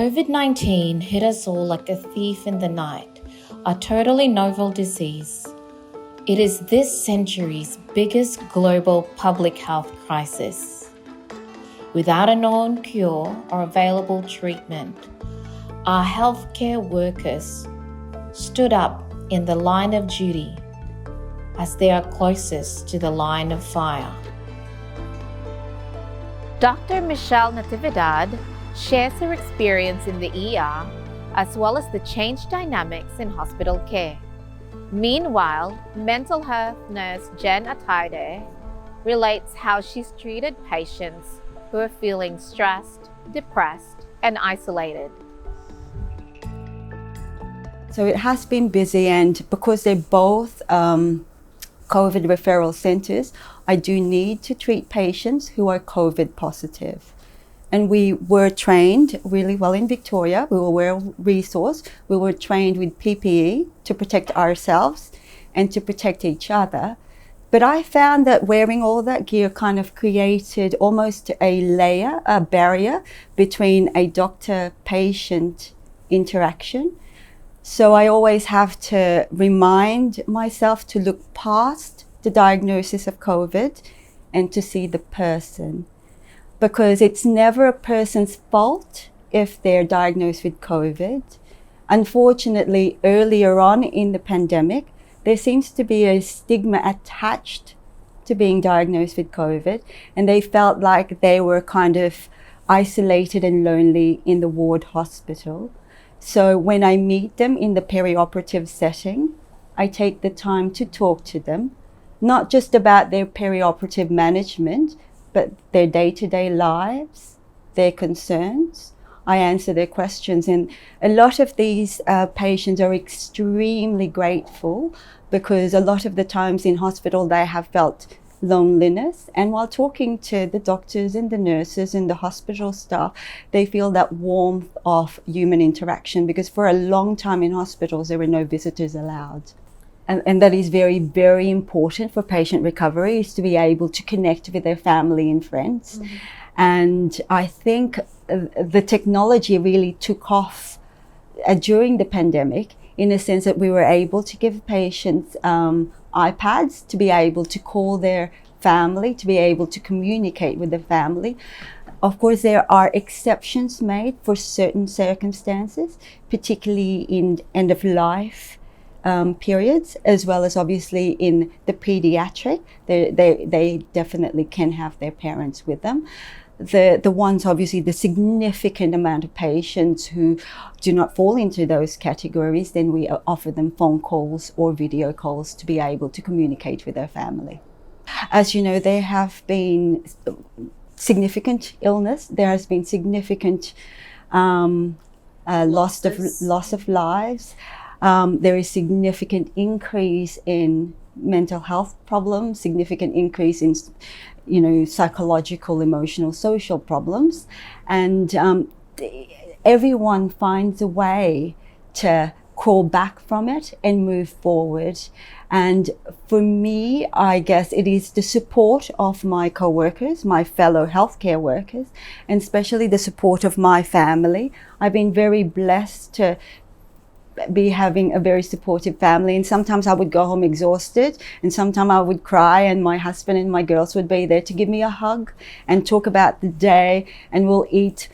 COVID-19 hit us all like a thief in the night, a totally novel disease. It is this century's biggest global public health crisis. Without a known cure or available treatment, our healthcare workers stood up in the line of duty as they are closest to the line of fire. Dr. Michelle Natividad shares her experience in the ER as well as the changed dynamics in hospital care. Meanwhile, mental health nurse Jen Atayde relates how she's treated patients who are feeling stressed, depressed, and isolated. So it has been busy, and because they're both COVID referral centres, I do need to treat patients who are COVID positive. And we were trained really well in Victoria. We were well-resourced. We were trained with PPE to protect ourselves and to protect each other. But I found that wearing all that gear kind of created almost a layer, a barrier between a doctor-patient interaction. So I always have to remind myself to look past the diagnosis of COVID and to see the person. Because it's never a person's fault if they're diagnosed with COVID. Unfortunately, earlier on in the pandemic, there seems to be a stigma attached to being diagnosed with COVID, and they felt like they were kind of isolated and lonely in the ward hospital. So when I meet them in the perioperative setting, I take the time to talk to them, not just about their perioperative management, but their day-to-day lives, their concerns. I answer their questions, and a lot of these patients are extremely grateful because a lot of the times in hospital they have felt loneliness, and while talking to the doctors and the nurses and the hospital staff, they feel that warmth of human interaction, because for a long time in hospitals there were no visitors allowed. And that is very, very important for patient recovery, is to be able to connect with their family and friends. Mm-hmm. And I think the technology really took off during the pandemic, in the sense that we were able to give patients iPads to be able to call their family, to be able to communicate with the family. Of course, there are exceptions made for certain circumstances, particularly in end of life periods, as well as obviously in the pediatric. They definitely can have their parents with them. The ones, obviously, the significant amount of patients who do not fall into those categories, then we offer them phone calls or video calls to be able to communicate with their family. As you know, there have been significant illness. There has been significant loss of lives. There is significant increase in mental health problems, significant increase in, psychological, emotional, social problems. And everyone finds a way to crawl back from it and move forward. And for me, I guess it is the support of my co-workers, my fellow healthcare workers, and especially the support of my family. I've been very blessed to be having a very supportive family, and sometimes I would go home exhausted, and sometimes I would cry, and my husband and my girls would be there to give me a hug and talk about the day, and we'll eat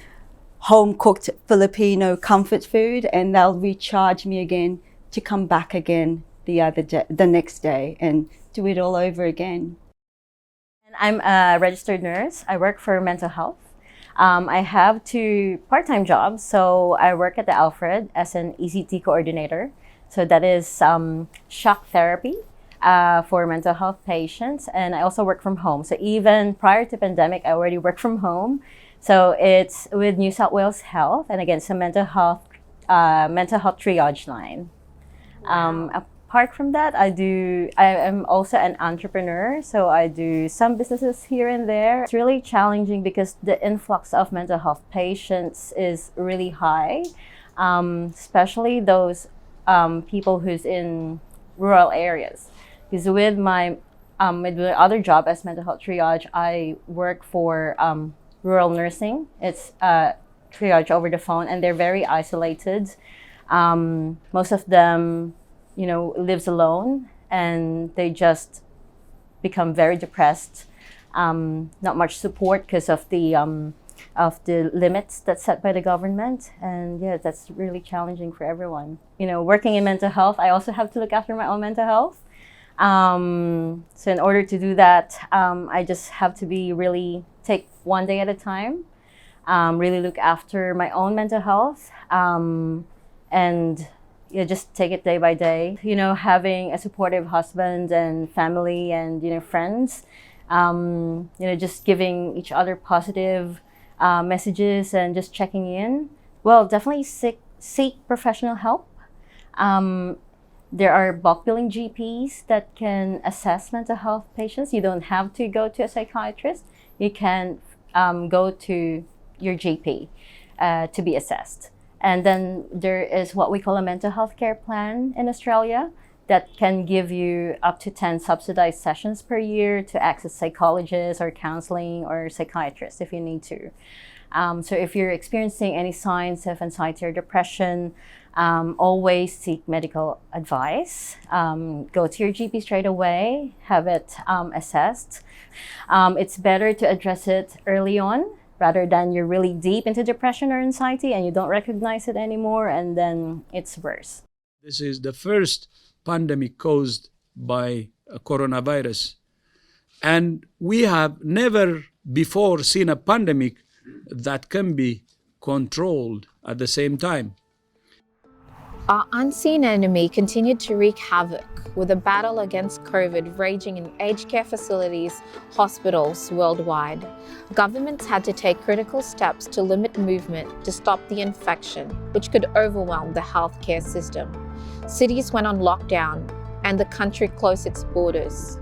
home-cooked Filipino comfort food, and they'll recharge me again to come back again the next day and do it all over again. I'm a registered nurse. I work for mental health. I have 2 part-time jobs. So I work at the Alfred as an ECT coordinator. So that is shock therapy for mental health patients. And I also work from home. So even prior to pandemic, I already work from home. So it's with New South Wales Health, and again, some mental health triage line. Wow. Apart from that, I am also an entrepreneur, so I do some businesses here and there. It's really challenging because the influx of mental health patients is really high, especially those people who's in rural areas. Because with my other job as mental health triage, I work for rural nursing. It's triage over the phone, and they're very isolated. Most of them, lives alone, and they just become very depressed. Not much support because of the limits that's set by the government, and yeah, that's really challenging for everyone. Working in mental health, I also have to look after my own mental health. So in order to do that, I just have to really take one day at a time, really look after my own mental health, and just take it day by day. Having a supportive husband and family and friends, just giving each other positive messages and just checking in. Well, definitely seek professional help. There are bulk billing GPs that can assess mental health patients. You don't have to go to a psychiatrist. You can go to your GP to be assessed. And then there is what we call a mental health care plan in Australia that can give you up to 10 subsidized sessions per year to access psychologists or counseling or psychiatrists if you need to. So if you're experiencing any signs of anxiety or depression, always seek medical advice. Go to your GP straight away, have it assessed. It's better to address it early on rather than you're really deep into depression or anxiety and you don't recognize it anymore, and then it's worse. This is the first pandemic caused by a coronavirus. And we have never before seen a pandemic that can be controlled at the same time. Our unseen enemy continued to wreak havoc with a battle against COVID raging in aged care facilities, hospitals worldwide. Governments had to take critical steps to limit movement to stop the infection, which could overwhelm the healthcare system. Cities went on lockdown and the country closed its borders.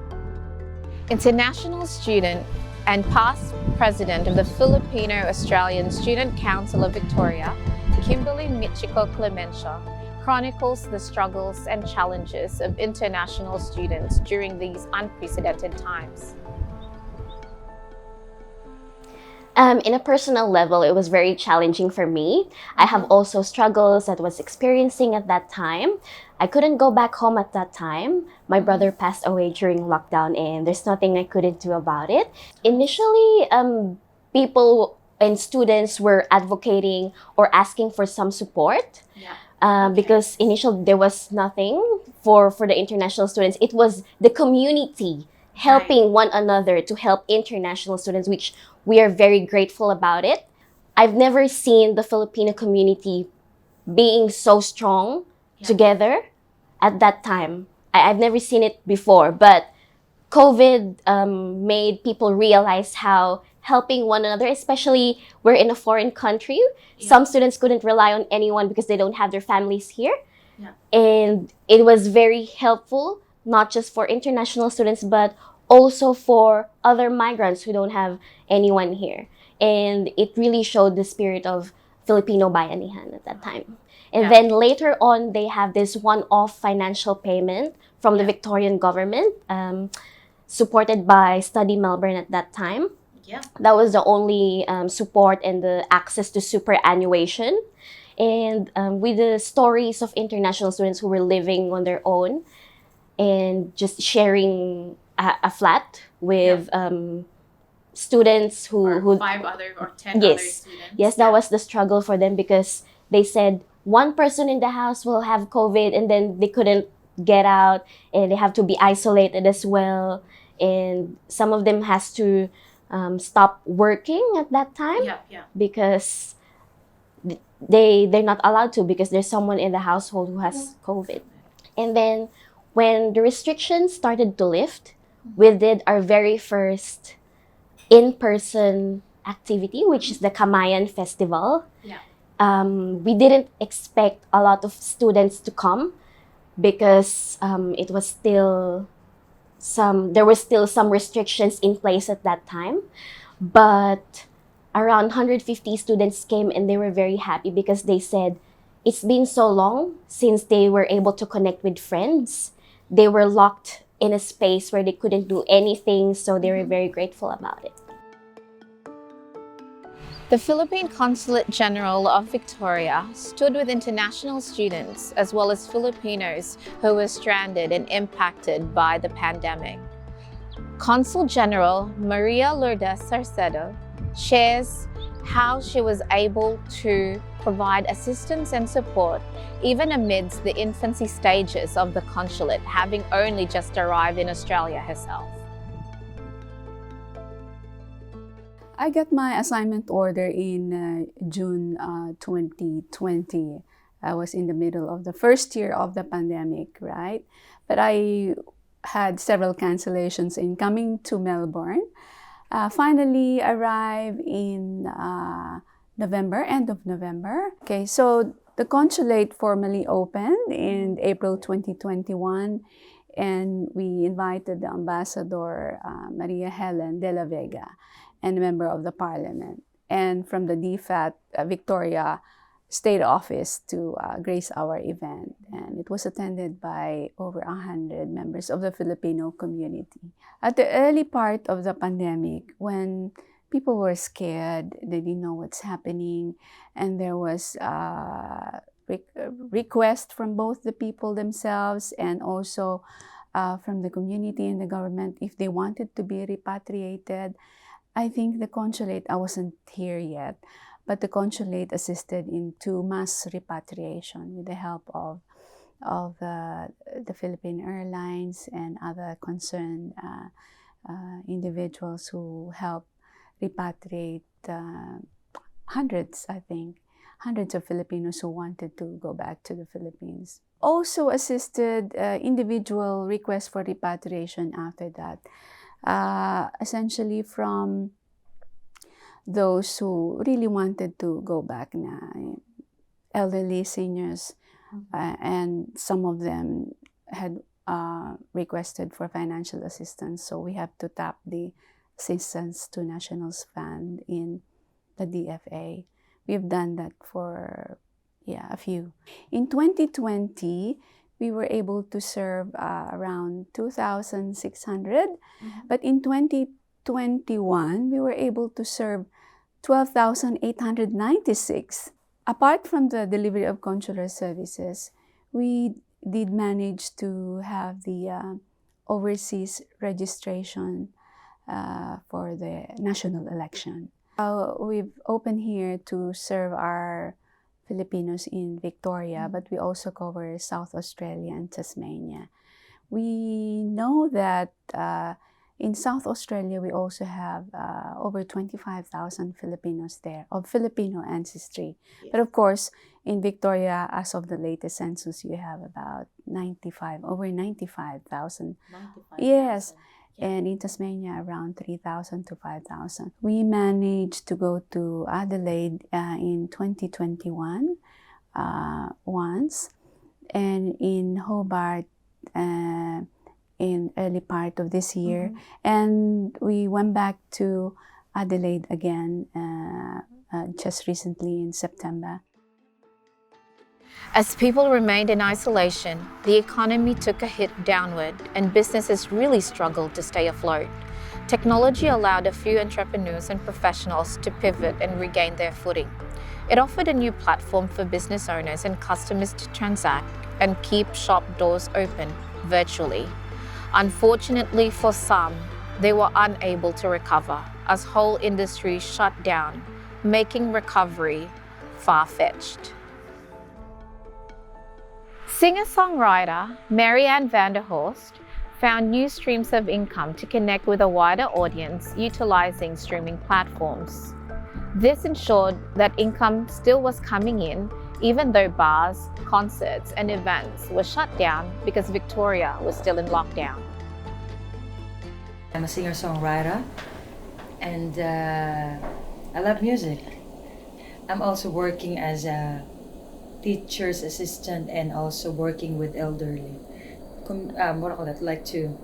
International student and past president of the Filipino-Australian Student Council of Victoria, Kimberly Michiko Clemencia, chronicles the struggles and challenges of international students during these unprecedented times. In a personal level, it was very challenging for me. I have also struggles that I was experiencing at that time. I couldn't go back home at that time. My brother passed away during lockdown and there's nothing I couldn't do about it. Initially, people and students were advocating or asking for some support. Because initially there was nothing for the international students. It was the community helping one another to help international students, which we are very grateful about it. I've never seen the Filipino community being so strong together at that time. I've never seen it before, but COVID made people realize how helping one another, especially we're in a foreign country. Some students couldn't rely on anyone because they don't have their families here. And it was very helpful, not just for international students, but also for other migrants who don't have anyone here. And it really showed the spirit of Filipino Bayanihan at that time. And then later on, they have this one-off financial payment from the Victorian Government, supported by Study Melbourne at that time. That was the only support and the access to superannuation. And with the stories of international students who were living on their own and just sharing a flat with students who 5 other or 10 other students. Yes, that was the struggle for them because they said one person in the house will have COVID and then they couldn't get out and they have to be isolated as well. And some of them has to stop working at that time because they're not allowed to because there's someone in the household who has COVID. And then when the restrictions started to lift, we did our very first in-person activity, which is the Kamayan Festival. We didn't expect a lot of students to come because it was still there were still some restrictions in place at that time, but around 150 students came and they were very happy because they said it's been so long since they were able to connect with friends. They were locked in a space where they couldn't do anything, so they were very grateful about it. The Philippine Consulate General of Victoria stood with international students as well as Filipinos who were stranded and impacted by the pandemic. Consul General Maria Lourdes Sarcedo shares how she was able to provide assistance and support even amidst the infancy stages of the consulate, having only just arrived in Australia herself. I got my assignment order in June 2020. I was in the middle of the first year of the pandemic, right? But I had several cancellations in coming to Melbourne. Finally arrived in November, end of November. Okay, so the consulate formally opened in April 2021, and we invited the Ambassador Maria Helen de la Vega, and a member of the Parliament, and from the DFAT Victoria State Office to grace our event. And it was attended by over 100 members of the Filipino community. At the early part of the pandemic, when people were scared, they didn't know what's happening, and there was request from both the people themselves and also from the community and the government if they wanted to be repatriated. I think the consulate, I wasn't here yet, but the consulate assisted in 2 mass repatriation with the help of the Philippine Airlines and other concerned individuals who helped repatriate hundreds of Filipinos who wanted to go back to the Philippines. Also assisted individual requests for repatriation after that. Essentially from those who really wanted to go back na elderly seniors, and some of them had requested for financial assistance, so we have to tap the Assistance to Nationals Fund in the DFA. We've done that for a few. In 2020, we were able to serve around 2,600, but in 2021, we were able to serve 12,896. Apart from the delivery of consular services, we did manage to have the overseas registration for the national election. We've opened here to serve our Filipinos in Victoria, but we also cover South Australia and Tasmania. We know that in South Australia, we also have over 25,000 Filipinos there of Filipino ancestry. Yes. But of course, in Victoria, as of the latest census, you have about over 95,000. Yes. Yeah. And in Tasmania, around 3,000 to 5,000. We managed to go to Adelaide in 2021 once, and in Hobart in early part of this year. And we went back to Adelaide again just recently in September. As people remained in isolation, the economy took a hit downward and businesses really struggled to stay afloat. Technology allowed a few entrepreneurs and professionals to pivot and regain their footing. It offered a new platform for business owners and customers to transact and keep shop doors open virtually. Unfortunately for some, they were unable to recover as whole industries shut down, making recovery far-fetched. Singer-songwriter Marianne Vanderhorst found new streams of income to connect with a wider audience utilizing streaming platforms. This ensured that income still was coming in even though bars, concerts and events were shut down because Victoria was still in lockdown. I'm a singer-songwriter and I love music. I'm also working as a teacher's assistant and also working with elderly. Like to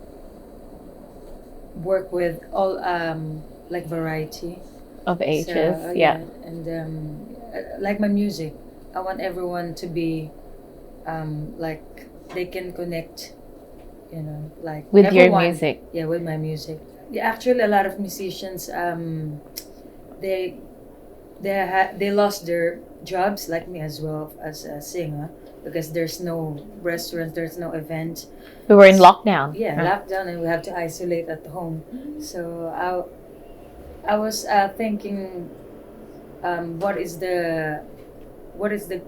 work with all like variety Of ages, so, yeah. And like my music, I want everyone to be like they can connect, like With your everyone. music. Yeah, with my music. Yeah, actually, a lot of musicians they they lost their jobs like me as well as a singer because there's no restaurant, there's no event. We were in lockdown. Yeah, lockdown, and we have to isolate at home. So I was thinking, what is the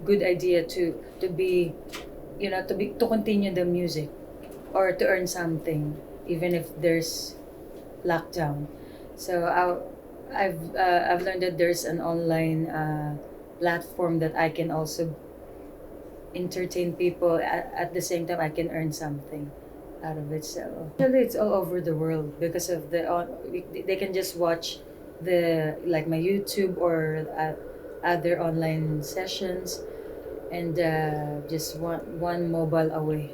good idea to be, to continue the music or to earn something even if there's lockdown. So I've learned that there's an online platform that I can also entertain people at the same time I can earn something out of it. So actually, it's all over the world because of they can just watch the like my YouTube or other online sessions, and just one mobile away.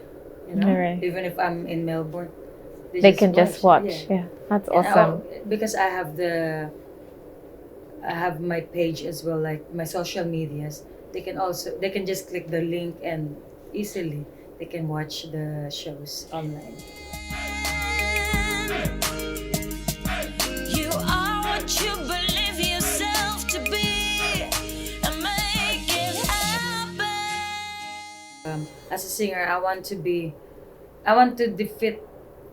Alright. Even if I'm in Melbourne, They can just watch. Yeah. Yeah, that's And awesome. because I have my page as well, like my social medias. They can just click the link and easily they can watch the shows online. You are what you believe yourself to be, and make it happen. As a singer, I want to defeat,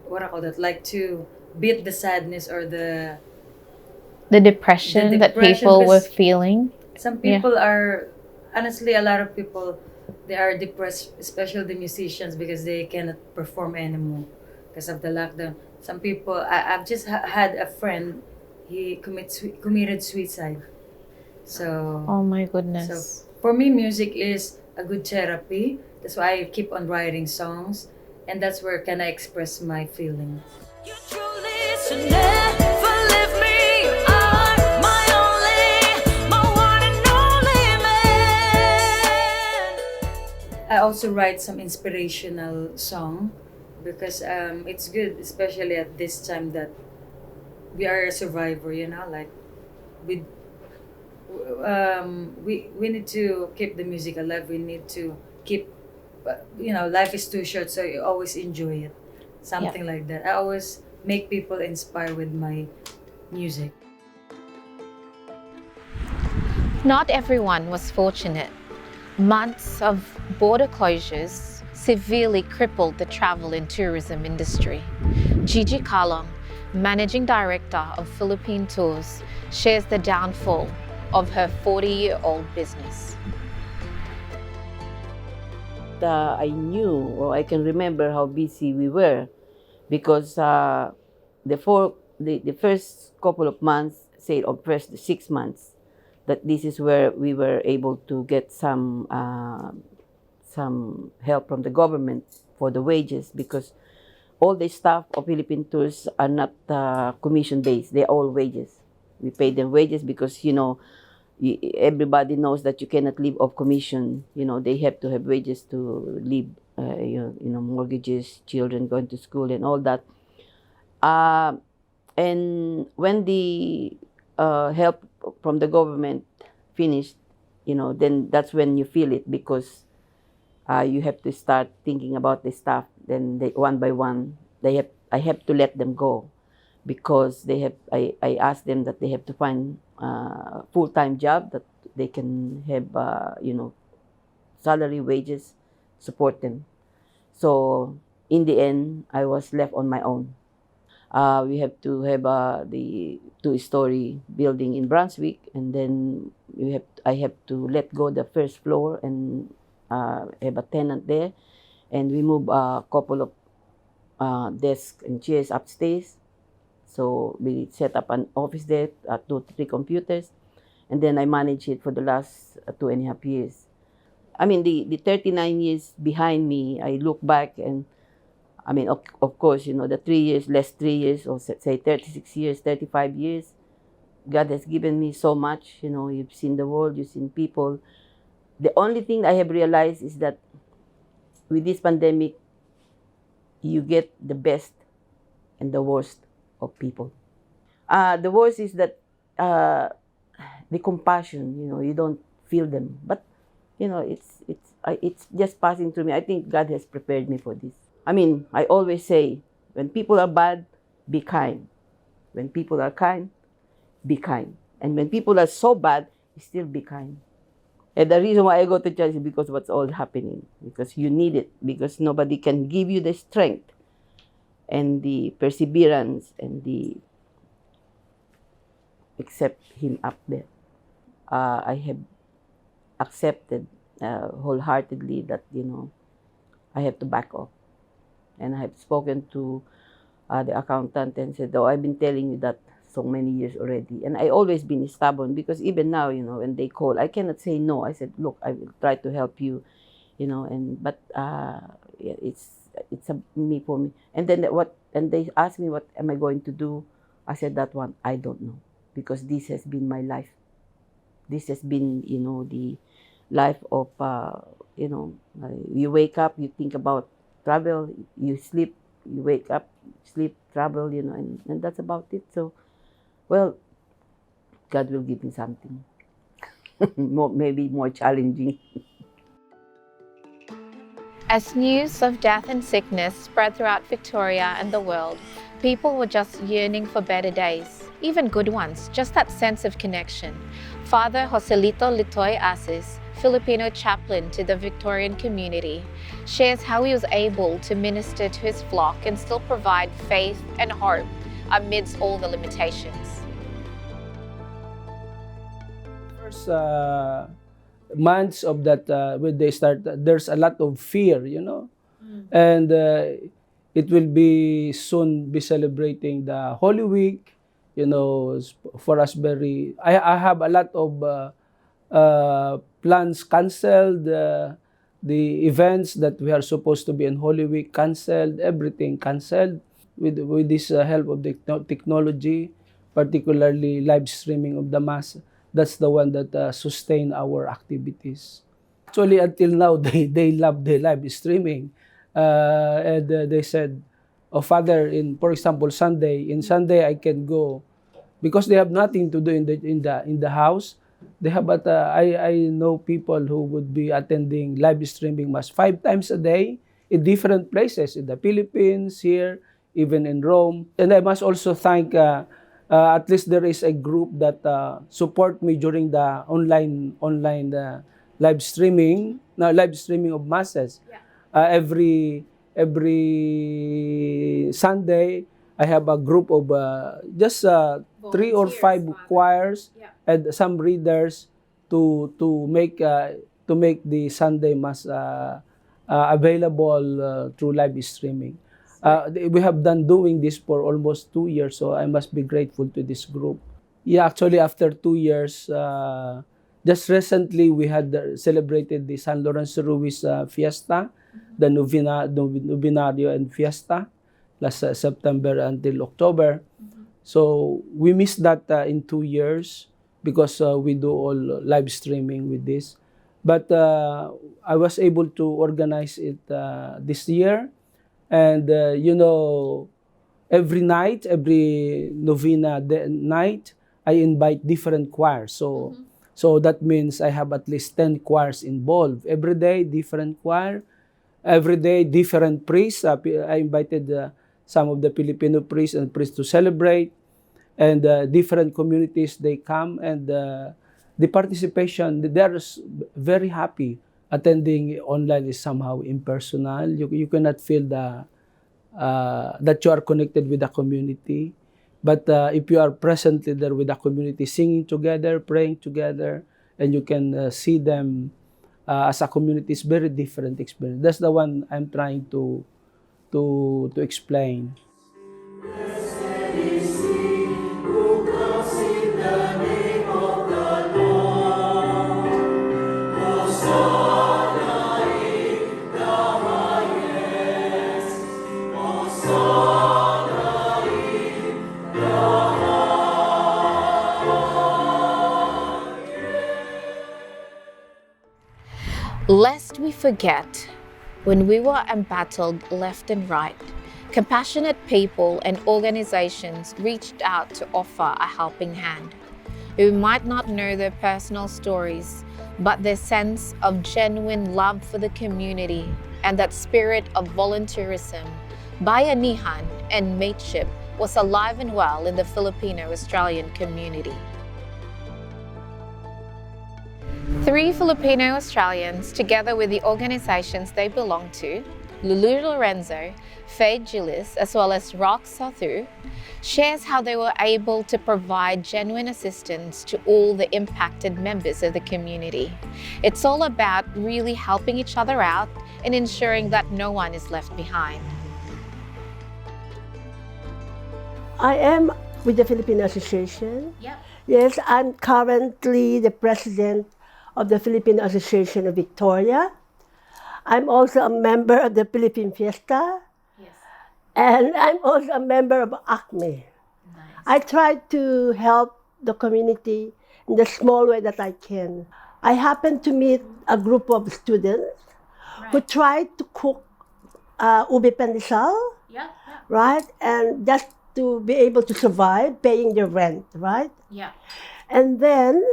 what I call that, like to beat the sadness or the The depression that depression, people were because feeling. some Yeah. people are, honestly, a lot of people, they are depressed, especially the musicians, because they cannot perform anymore because of the lockdown. Some people, I've just had a friend, he committed suicide. So Oh my so goodness. for me, music is a good therapy. That's why I keep on writing songs, and that's where can I express my feelings. You truly should never leave me. You are my only, my one and only man. I also write some inspirational song because it's good, especially at this time that we are a survivor. Like we we need to keep the music alive. We need to keep, life is too short, so you always enjoy it. Something like that. I always make people inspire with my music. Not everyone was fortunate. Months of border closures severely crippled the travel and tourism industry. Gigi Kalong, Managing Director of Philippine Tours, shares the downfall of her 40-year-old business. I knew, or I can remember how busy we were, because the first couple of months, say, or first 6 months, that this is where we were able to get some help from the government for the wages, because all the staff of Philippine Tours are not commission based; they're all wages. We pay them wages because everybody knows that you cannot live off commission. They have to have wages to live, mortgages, children going to school, and all that. And when the help from the government finished, then that's when you feel it, because you have to start thinking about the staff. Then one by one, I have to let them go, because I asked them that they have to find a full-time job that they can have, salary, wages, support them. So in the end, I was left on my own. We have to have the two-story building in Brunswick, and then I have to let go the first floor and have a tenant there, and we move a couple of desks and chairs upstairs. So we set up an office there, 2 to 3 computers, and then I managed it for the last 2.5 years. I mean, the 39 years behind me, I look back, and I mean, of course, the 3 years, less 3 years, or say 36 years, 35 years, God has given me so much. You've seen the world, you've seen people. The only thing I have realized is that with this pandemic, you get the best and the worst of people. The worst is that the compassion, you don't feel them. But, it's just passing through me. I think God has prepared me for this. I mean, I always say, when people are bad, be kind. When people are kind, be kind. And when people are so bad, Still be kind. And the reason why I go to church is because what's all happening. Because you need it. Because nobody can give you the strength and the perseverance and the except Him up there. I have accepted wholeheartedly that, I have to back off. And I have spoken to the accountant and said, oh, I've been telling you that so many years already. And I always been stubborn because even now, when they call, I cannot say no. I said, look, I will try to help you, but yeah, it's a me for me. And then and they asked me, what am I going to do? I said, that one, I don't know, because this has been my life. This has been, the life of, you wake up, you think about travel, you sleep, you wake up, sleep, travel, and that's about it. So, well, God will give me something, maybe more challenging. As news of death and sickness spread throughout Victoria and the world, people were just yearning for better days, even good ones, just that sense of connection. Father Joselito Litoy Asis, Filipino chaplain to the Victorian community, shares how he was able to minister to his flock and still provide faith and hope amidst all the limitations. First months of that, when they start, there's a lot of fear, and it will be soon be celebrating the Holy Week, for us I have a lot of plans canceled, the events that we are supposed to be in Holy Week canceled, everything canceled with this help of the technology, particularly live streaming of the Mass. That's the one that sustain our activities. Actually, until now, they love the live streaming. And they said, oh, Father, for example, Sunday I can go, because they have nothing to do in the house. They have, but I know people who would be attending live streaming Mass 5 times a day in different places, in the Philippines, here, even in Rome. And I must also thank, at least there is a group that support me during the online live streaming of masses. Yeah. Every Sunday, I have a group of just 3 or 5 choirs, yeah, and some readers to make the Sunday Mass available through live streaming. We have doing this for almost 2 years, so I must be grateful to this group. Yeah, actually, after 2 years, just recently we had celebrated the San Lorenzo Ruiz Fiesta, the Novenario and Fiesta, last September until October. So we missed that in 2 years because we do all live streaming with this. But I was able to organize it this year. And, every night, every novena night, I invite different choirs. So that means I have at least 10 choirs involved. Every day, different choir. Every day, different priests. I invited some of the Filipino priests and priests to celebrate. And different communities, they come. And the participation, they're very happy. Attending online is somehow impersonal. You cannot feel that you are connected with the community. But if you are presently there with the community, singing together, praying together, and you can see them as a community, it's very different experience. That's the one I'm trying to explain. Lest we forget, when we were embattled left and right, compassionate people and organizations reached out to offer a helping hand. We might not know their personal stories, but their sense of genuine love for the community and that spirit of volunteerism, bayanihan, and mateship was alive and well in the Filipino-Australian community. Three Filipino-Australians, together with the organisations they belong to, Lulu Lorenzo, Faye Gillis, as well as Rock Sothu, shares how they were able to provide genuine assistance to all the impacted members of the community. It's all about really helping each other out and ensuring that no one is left behind. I am with the Filipino Association. Yep. Yes, I'm currently the president of the Filipino Association of Victoria. I'm also a member of the Philippine Fiesta. Yes. And I'm also a member of ACME. Nice. I try to help the community in the small way that I can. I happened to meet a group of students who tried to cook ube pandesal, Yeah. right? And just to be able to survive, paying their rent, right? Yeah. And then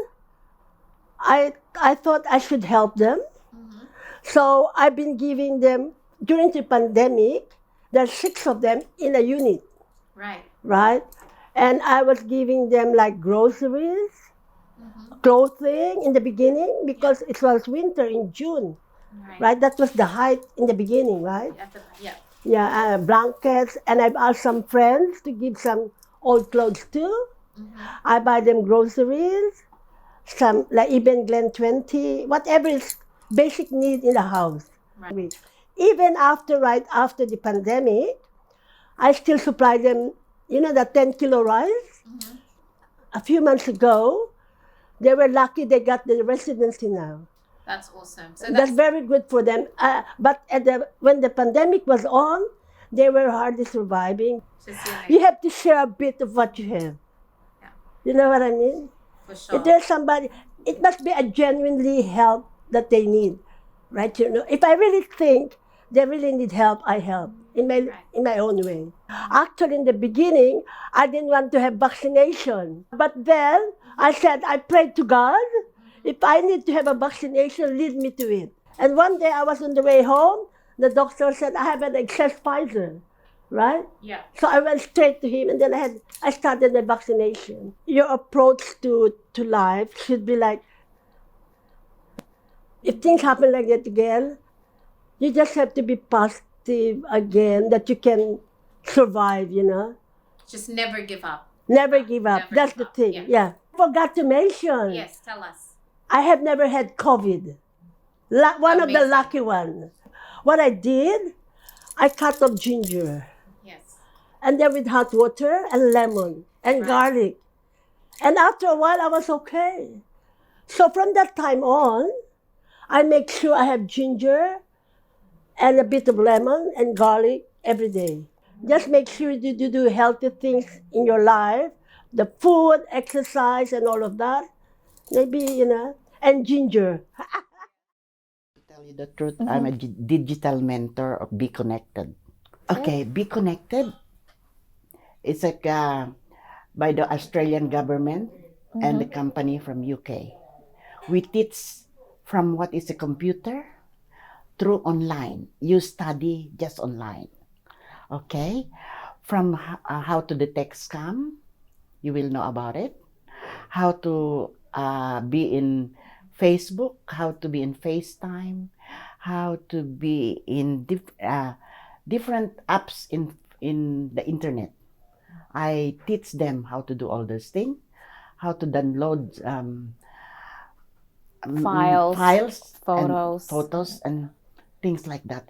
I thought I should help them. So I've been giving them, during the pandemic, there's 6 of them in a unit, Right. right? And I was giving them like groceries, clothing in the beginning because it was winter in June, right? That was the height in the beginning, right? Yeah. Yeah, blankets, and I've asked some friends to give some old clothes too. I buy them groceries, some like even Glen 20, whatever is basic need in the house. Right. Even after, right after the pandemic, I still supply them, you know, the 10-kilo rice. A few months ago, they were lucky they got the residency now. That's awesome. So That's very good for them. But when the pandemic was on, they were hardly surviving. You have to share a bit of what you have. Yeah. You know what I mean? for sure. If there's somebody, it must be a genuinely help that they need, right? You know, if I really think they really need help, I help in my own way. Actually, in the beginning, I didn't want to have vaccination, but then I said I prayed to God. If I need to have a vaccination, lead me to it. And one day I was on the way home. The doctor said I have an excess Pfizer, right? Yeah. So I went straight to him, and then I started the vaccination. Your approach to life should be like, if things happen like that again, you just have to be positive again that you can survive, you know. Just never give up. Never give up. Never That's give the up. thing. Yeah. Yeah. Forgot to mention. Yes, tell us. I have never had COVID. One of the Amazing. lucky ones. What I did, I cut off ginger. Yes. And then with hot water and lemon and garlic. And after a while, I was okay. So from that time on, I make sure I have ginger and a bit of lemon and garlic every day. Just make sure you do healthy things in your life, the food, exercise, and all of that. Maybe, you know, and ginger. To tell you the truth, I'm a digital mentor of Be Connected. Okay, Be Connected. It's like by the Australian government and the company from UK. We teach from what is a computer through online. You study just online. Okay, from how to detect scam, you will know about it. How to be in Facebook, how to be in FaceTime, how to be in different apps in the internet. I teach them how to do all those things, how to download Files, and photos. photos and things like that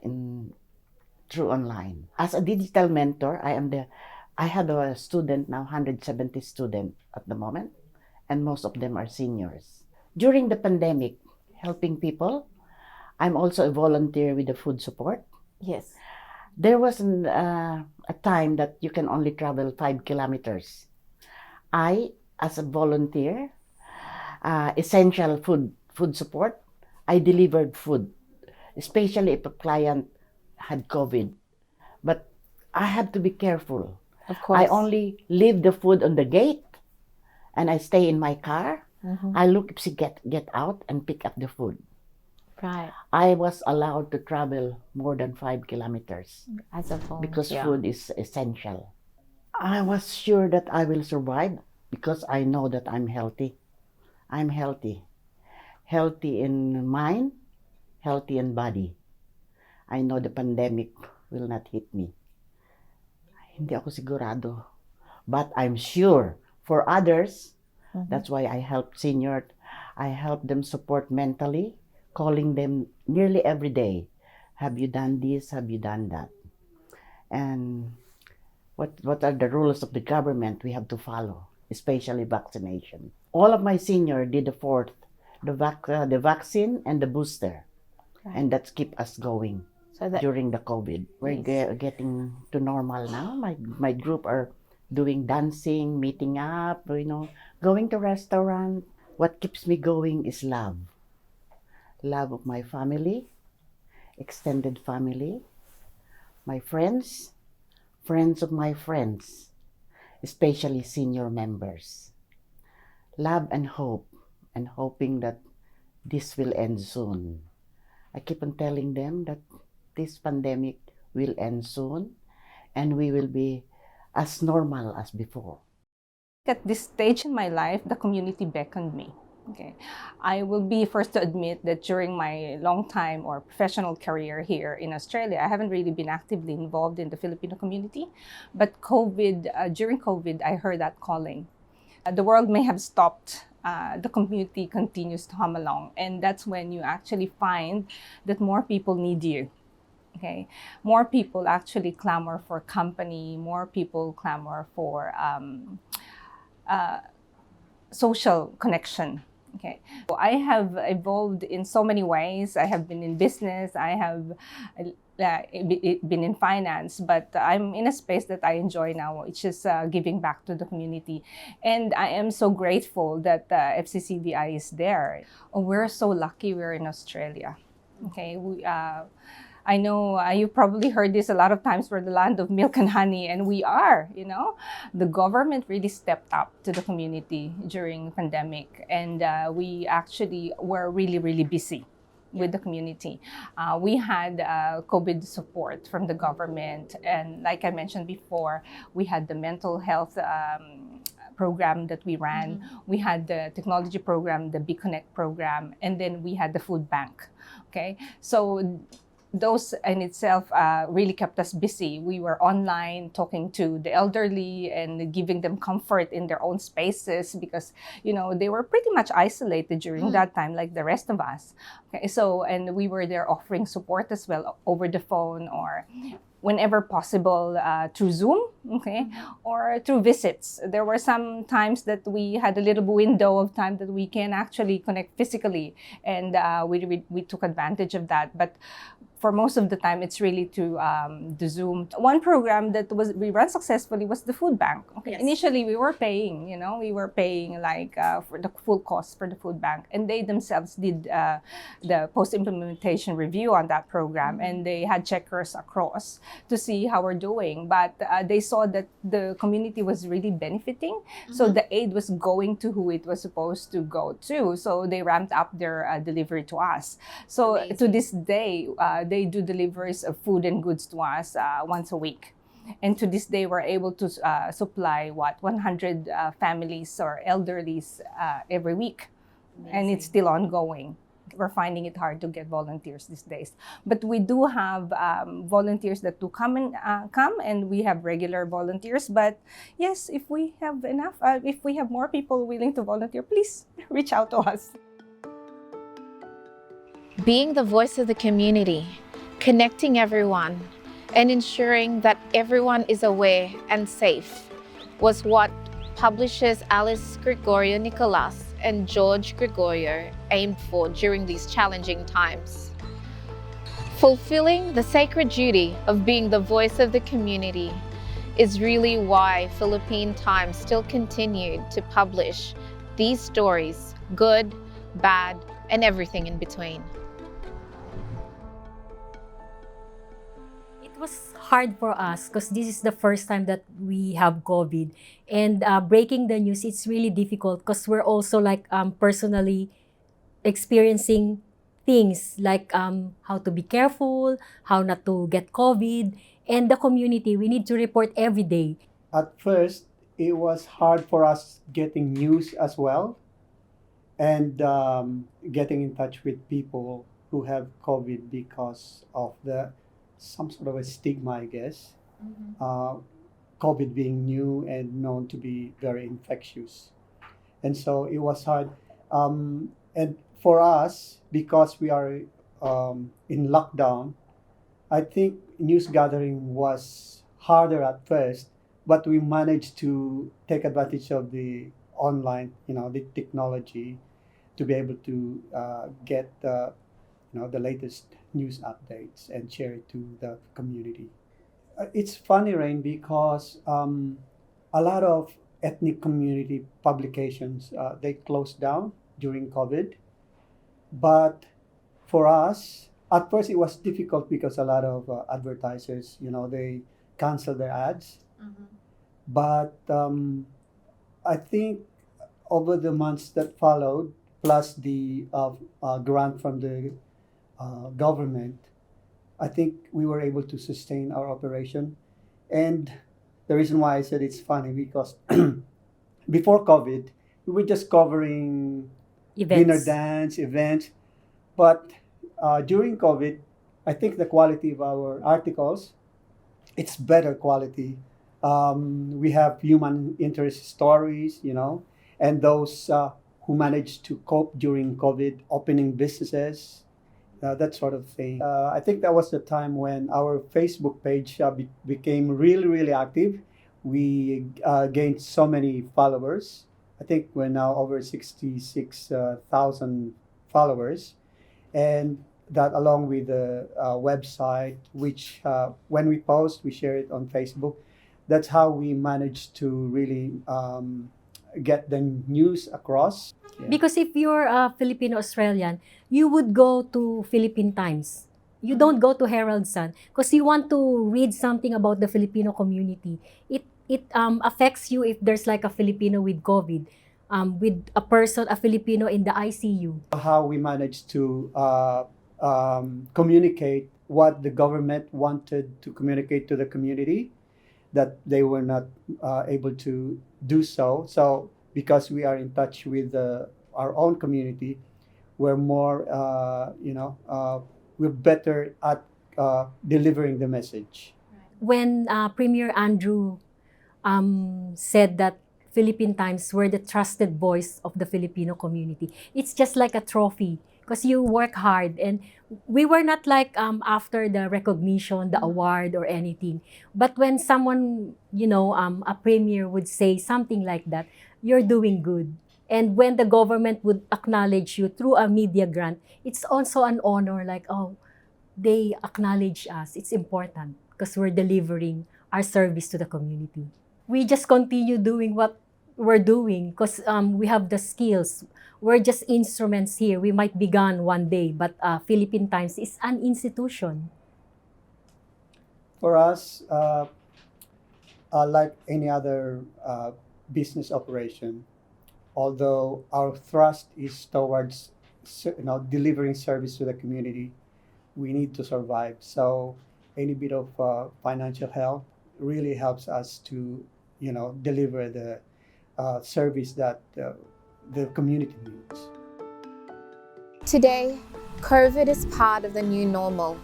through online. As a digital mentor, I have a student now, 170 students at the moment, and most of them are seniors. During the pandemic, helping people, I'm also a volunteer with the food support. Yes. There was a time that you can only travel 5 kilometers. I, as a volunteer, essential food support, I delivered food, especially if a client had COVID. But I have to be careful. Of course. I only leave the food on the gate, and I stay in my car. I look if she get out and pick up the food. Right. I was allowed to travel more than 5 kilometers As a volunteer. because food is essential. I was sure that I will survive because I know that I'm healthy. I'm healthy. healthy in mind, healthy in body. I know the pandemic will not hit me. Hindi ako sigurado. But I'm sure for others, that's why I help senior. I help them support mentally, calling them nearly every day. Have you done this? Have you done that? And what are the rules of the government we have to follow, especially vaccination? All of my senior did the fourth, the vaccine and the booster, and that's keep us going So that during the COVID. We're getting to normal now. My group are doing dancing, meeting up, going to restaurant. What keeps me going is love. Love of my family, extended family, my friends, friends of my friends, especially senior members. Love and hope, and hoping that this will end soon. I keep on telling them that this pandemic will end soon and we will be as normal as before. At this stage in my life, the community beckoned me. Okay, I will be first to admit that during my long time or professional career here in Australia, I haven't really been actively involved in the Filipino community. But during COVID, I heard that calling. The world may have stopped. The community continues to hum along, and that's when you actually find that more people need you. Okay, more people actually clamor for company. More people clamor for social connection. Okay, so I have evolved in so many ways. I have been in business. I have been in finance, but I'm in a space that I enjoy now, which is giving back to the community. And I am so grateful that FCCDI is there. Oh, we're so lucky we're in Australia. Okay, I know you probably heard this a lot of times, we're the land of milk and honey, and we are, The government really stepped up to the community during pandemic, and we actually were really, really busy with the community. We had COVID support from the government, and like I mentioned before, we had the mental health program that we ran. We had the technology program, the Be Connect program, and then we had the food bank. Okay, so those in itself really kept us busy. We were online talking to the elderly and giving them comfort in their own spaces because, they were pretty much isolated during that time, like the rest of us. Okay, so, and we were there offering support as well over the phone or whenever possible through Zoom, okay, or through visits. There were some times that we had a little window of time that we can actually connect physically, and we took advantage of that. But for most of the time, it's really to the Zoom. One program that we ran successfully was the food bank. Okay. Yes. Initially, we were paying, like for the full cost for the food bank. And they themselves did the post-implementation review on that program. And they had checkers across to see how we're doing. But they saw that the community was really benefiting. So the aid was going to who it was supposed to go to. So they ramped up their delivery to us. So amazing. To this day, they do deliveries of food and goods to us once a week. And to this day, we're able to supply 100 families or elderlies every week. Amazing. And it's still ongoing. We're finding it hard to get volunteers these days. But we do have volunteers that do come, and we have regular volunteers. But yes, if we have enough, if we have more people willing to volunteer, please reach out to us. Being the voice of the community, connecting everyone, and ensuring that everyone is aware and safe was what publishers Alice Gregorio Nicolas and George Gregorio aimed for during these challenging times. Fulfilling the sacred duty of being the voice of the community is really why Philippine Times still continued to publish these stories, good, bad, and everything in between. It was hard for us because this is the first time that we have COVID, and breaking the news, it's really difficult because we're also personally experiencing things like how to be careful, how not to get COVID, and the community, we need to report every day. At first, it was hard for us getting news as well, and getting in touch with people who have COVID because of some sort of a stigma, I guess. COVID being new and known to be very infectious. And so it was hard. And for us, because we are in lockdown, I think news gathering was harder at first, but we managed to take advantage of the online, the technology to be able to get the latest news updates and share it to the community. It's funny, Rain, because a lot of ethnic community publications they closed down during COVID, but for us, at first it was difficult because a lot of advertisers, they canceled their ads. But I think over the months that followed, plus the grant from the government, I think we were able to sustain our operation. And the reason why I said it's funny because before COVID, we were just covering dinner Events. dance events. But during COVID, I think the quality of our articles, it's better quality. We have human interest stories, and those who managed to cope during COVID, opening businesses, that sort of thing. I think that was the time when our Facebook page became really, really active. We gained so many followers. I think we're now over 66,000 followers. And that along with the website, which when we post, we share it on Facebook. That's how we managed to really get the news across. Yeah. Because if you're a Filipino-Australian, you would go to Philippine Times. You don't go to Herald Sun because you want to read something about the Filipino community. It affects you if there's like a Filipino with COVID, with a Filipino in the ICU. How we managed to communicate what the government wanted to communicate to the community, that they were not able to do so. So because we are in touch with our own community, we're more, we're better at delivering the message. When Premier Andrew said that Philippine Times were the trusted voice of the Filipino community, it's just like a trophy because you work hard, and we were not like after the recognition, the award or anything. But when someone, a premier would say something like that, you're doing good. And when the government would acknowledge you through a media grant, it's also an honor, like, oh, they acknowledge us. It's important because we're delivering our service to the community. We just continue doing what we're doing because we have the skills. We're just instruments here. We might be gone one day, but Philippine Times is an institution. For us, like any other business operation, although our thrust is towards delivering service to the community, we need to survive. So any bit of financial help really helps us to deliver the service that the community needs. Today, COVID is part of the new normal.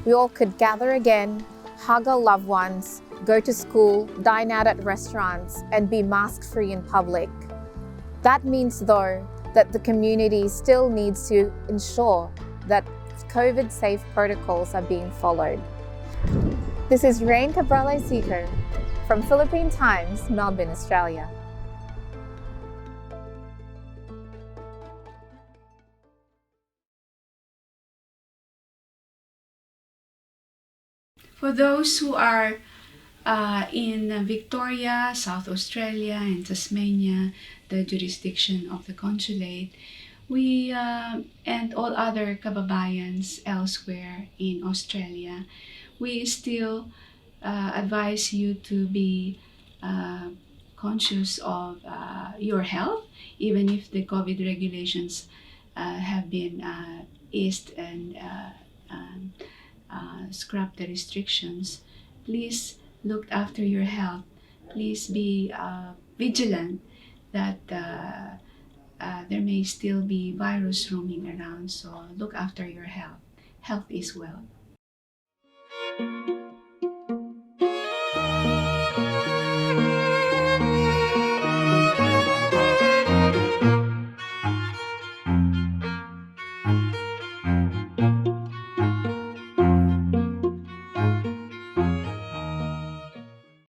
We all could gather again, hug our loved ones, go to school, dine out at restaurants, and be mask-free in public. That means, though, that the community still needs to ensure that COVID-safe protocols are being followed. This is Rain Cabrales-Seeker from Philippine Times, Melbourne, Australia. For those who are in Victoria, South Australia, and Tasmania, the jurisdiction of the consulate, we and all other kababayans elsewhere in Australia, we still advise you to be conscious of your health, even if the COVID regulations have been eased and scrap the restrictions. Please look after your health. Please be vigilant that there may still be virus roaming around, so look after your health. Health is wealth.